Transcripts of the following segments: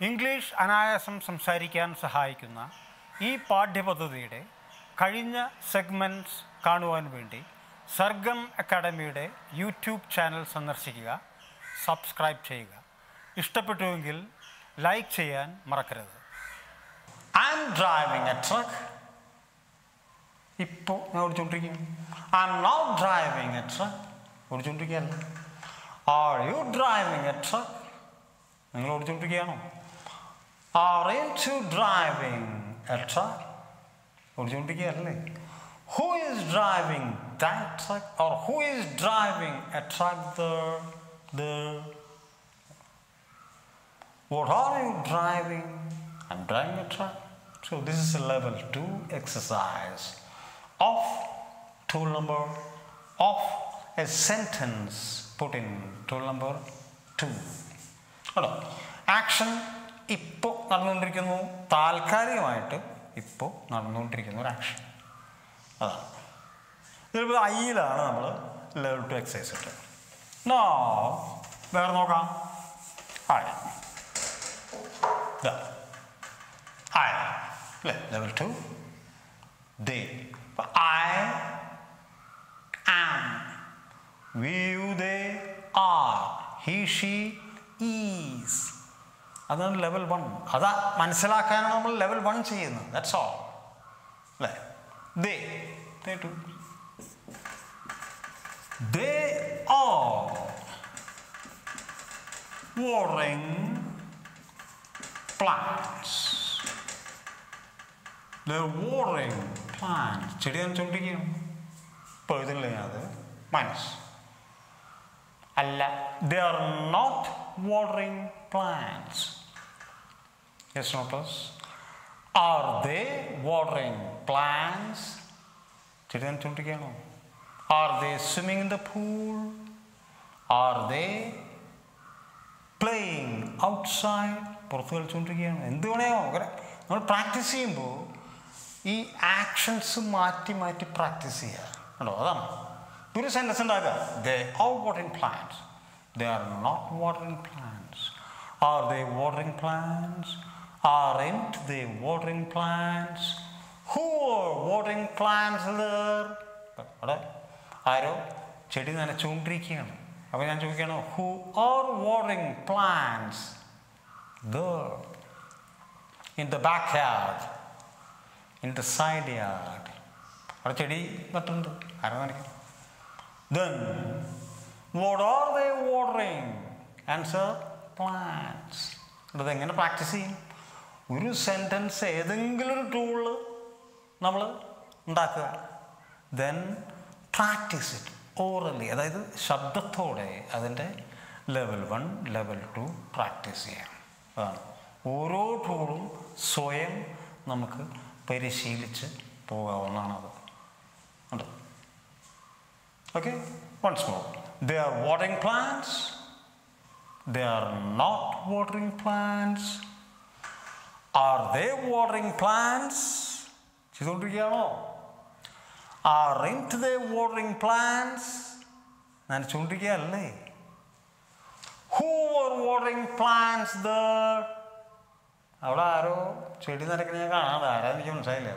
English അനായാസം സംസാരിക്കാൻ സഹായിക്കുന്ന ഈ പാഠ്യപദ്ധതിയുടെ കഴിഞ്ഞ സെഗ്മെൻറ്റ്സ് കാണുവാൻ വേണ്ടി സർഗം അക്കാഡമിയുടെ യൂട്യൂബ് ചാനൽ സന്ദർശിക്കുക, സബ്സ്ക്രൈബ് ചെയ്യുക. ഇഷ്ടപ്പെട്ടുവെങ്കിൽ ലൈക്ക് ചെയ്യാൻ മറക്കരുത്. I'm driving a truck. ഇപ്പോൾ ഞാൻ ഓടിച്ചുകൊണ്ടിരിക്കുകയാണ്. I'm not driving a truck. ഓടിച്ചുകൊണ്ടിരിക്കുകയല്ല. Are you driving a truck? നിങ്ങൾ ഓടിച്ചുകൊണ്ടിരിക്കുകയാണോ? Aren't you driving a truck? ഓടിച്ചുകൊണ്ടിരിക്കുകയല്ലേ? Who is driving that truck? Or who is driving a truck there? What are you driving? I'm driving a truck. So this is a level 2 exercise of tool number of a sentence put in tool number 2. Hello. Action ഇപ്പോൾ നടന്നുകൊണ്ടിരിക്കുന്നു, താൽക്കാലികമായിട്ട് ഇപ്പോൾ നടന്നുകൊണ്ടിരിക്കുന്ന ഒരു action. അതാണ് ഇതിപ്പോൾ ഐയിലാണ് നമ്മൾ level 2 exercise ഇട്ട്. വേറെ നോക്കാം. Level 2. They. I am. We, you, they are. He, she is. അതാണ് ലെവൽ 1. അതാ മനസ്സിലാക്കാനാണ് നമ്മൾ ലെവൽ 1 ചെയ്യുന്നത്. That's all. അല്ലേ? They too. They are watering plants. They're watering plants. ചെടി നനച്ചുകൊണ്ടിരിക്കുകയാണ്. ഇപ്പോൾ ഇതില്ലേ അത് മൈനസ് അല്ല. They are not watering plants. Yes, no plus. Are they watering plants? ചെടി നനച്ചുകൊണ്ടിരിക്കുകയാണോ? Are they swimming in the pool? Are they playing outside? പുറത്ത് കളിച്ചുകൊണ്ടിരിക്കുകയാണ്. എന്ത് വേണോ നമ്മൾ പ്രാക്ടീസ് ചെയ്യുമ്പോൾ ഈ ആക്ഷൻസ് മാറ്റി മാറ്റി പ്രാക്ടീസ് ചെയ്യുക കേട്ടോ. അതാണ് ഒരു സെൻറ്റൻസ് ഉണ്ടാക്കുക. They are watering plants. They are not watering plants. Are they watering plants? Aren't they watering plants? Who are watering plants there? അവിടെ ആരോ ചെടി നനച്ചുകൊണ്ടിരിക്കുകയാണ്. അപ്പോൾ ഞാൻ ചോദിക്കുകയാണ്, who are watering plants there? In the backyard, in the side yard. അവിടെ ചെടി നട്ടുണ്ട്. ആരാ നനയ്ക്കുന്നത്? Then what are they watering? Answer, plants. ഇതെങ്ങനെ പ്രാക്ടീസ് ചെയ്യും? ഒരു സെൻറ്റൻസ് ഏതെങ്കിലും ഒരു ടൂള് നമ്മൾ ഉണ്ടാക്കുക. ദെൻ പ്രാക്ടീസ് ഇറ്റ് ഓറലി, അതായത് ശബ്ദത്തോടെ അതിൻ്റെ ലെവൽ 1 ലെവൽ 2 പ്രാക്ടീസ് ചെയ്യാം. അതാണ് ഓരോ ടൂളും സ്വയം നമുക്ക് പരിശീലിച്ച് പോകാവുന്നതാണത്. ഉണ്ട്. Okay, once more. They are watering plants. They are not watering plants. Are they watering plants? ചെയ്തുകൊണ്ടിരിക്കുകയാണോ? Aren't they watering plants? നനച്ചുകൊണ്ടിരിക്കുകയല്ലേ? Who are watering plants there? അവിടെ ആരോ ചെടി നനയ്ക്കുന്ന ഞാൻ കാണാതെ. ആരാ എനിക്ക് മനസ്സിലായില്ല.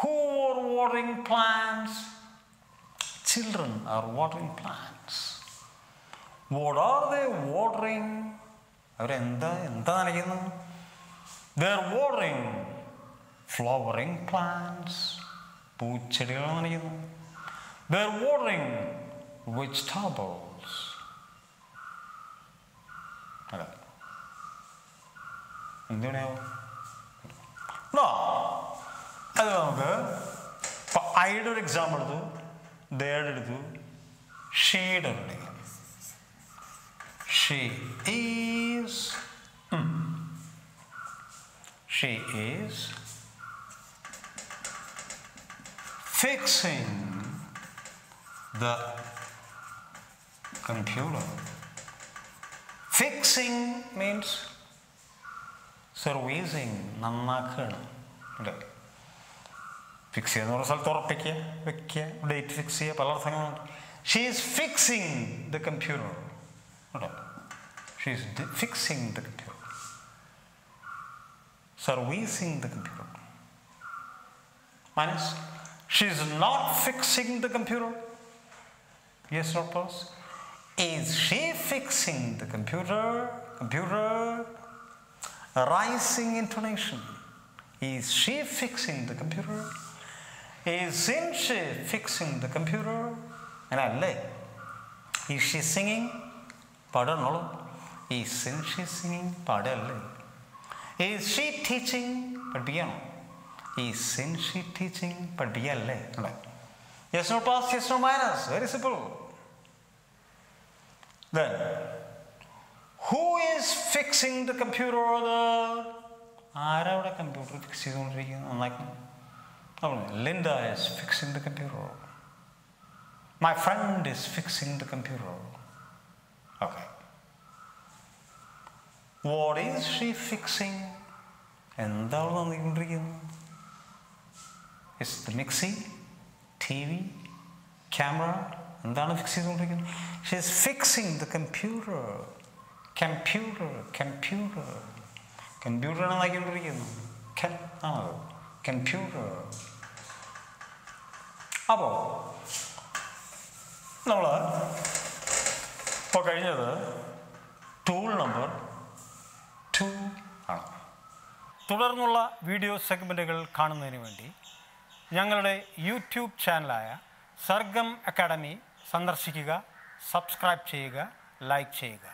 Who are watering plants? Children are watering plants. What are they watering? അവരെന്താ നനയ്ക്കുന്നത്? They are watering flowering plants. പൂച്ചെടികളാണ് നനയ്ക്കുന്നത്. They are watering vegetables. എന്തിനാവും? അത് നമുക്ക് ഇപ്പം ഐയുടെ ഒരു എക്സാമ്പിൾ എടുത്തു, ദേയുടെ എടുത്തു, ഷീയുടെ ഉണ്ടെങ്കിൽ she is fixing the computer. Fixing means servicing, നന്നാക്കുകയാണ്. അല്ലേ? ഫിക്സ് ചെയ്യുക എന്ന് പറഞ്ഞ സ്ഥലത്ത് ഉറപ്പിക്കുക, വെക്കുക, ഡേറ്റ് ഫിക്സ് ചെയ്യുക, പല അർത്ഥങ്ങളുണ്ട്. She is fixing the computer. കേട്ടോ, she is fixing the computer. servicing the computer. Minus, she is not fixing the computer. Yes or pause? Is she fixing the computer? Computer. Rising intonation. Is she fixing the computer? Isn't she fixing the computer? And I lay. Is she singing? Pardon, no. Isn't she singing? Pardon. Is she teaching? But piano. Isn't she teaching? But piano. Yes or past, yes or minus. Very simple. Then, who is fixing the computer or the? ആരവിടെ computer fix ചെയ്തുകൊണ്ടിരിക്കുന്നത്? നന്നാക്കണം. Linda is fixing the computer. My friend is fixing the computer. Okay. What is she fixing? എന്താണ് നടന്നുകൊണ്ടിരിക്കുന്നത്? Is the mixie, TV, camera? എന്താണ് fix ചെയ്തുകൊണ്ടിരിക്കുന്നത്? She is fixing the computer. കമ്പ്യൂട്ടറാണ് നോക്കിക്കൊണ്ടിരിക്കുന്നത്. Computer. അപ്പോൾ നമ്മൾ ഇപ്പോൾ കഴിഞ്ഞത് ടൂൾ നമ്പർ 2 ആണ്. തുടർന്നുള്ള വീഡിയോ സെഗ്മെൻറ്റുകൾ കാണുന്നതിന് വേണ്ടി ഞങ്ങളുടെ യൂട്യൂബ് ചാനലായ സർഗം അക്കാഡമി സന്ദർശിക്കുക, സബ്സ്ക്രൈബ് ചെയ്യുക, ലൈക്ക് ചെയ്യുക.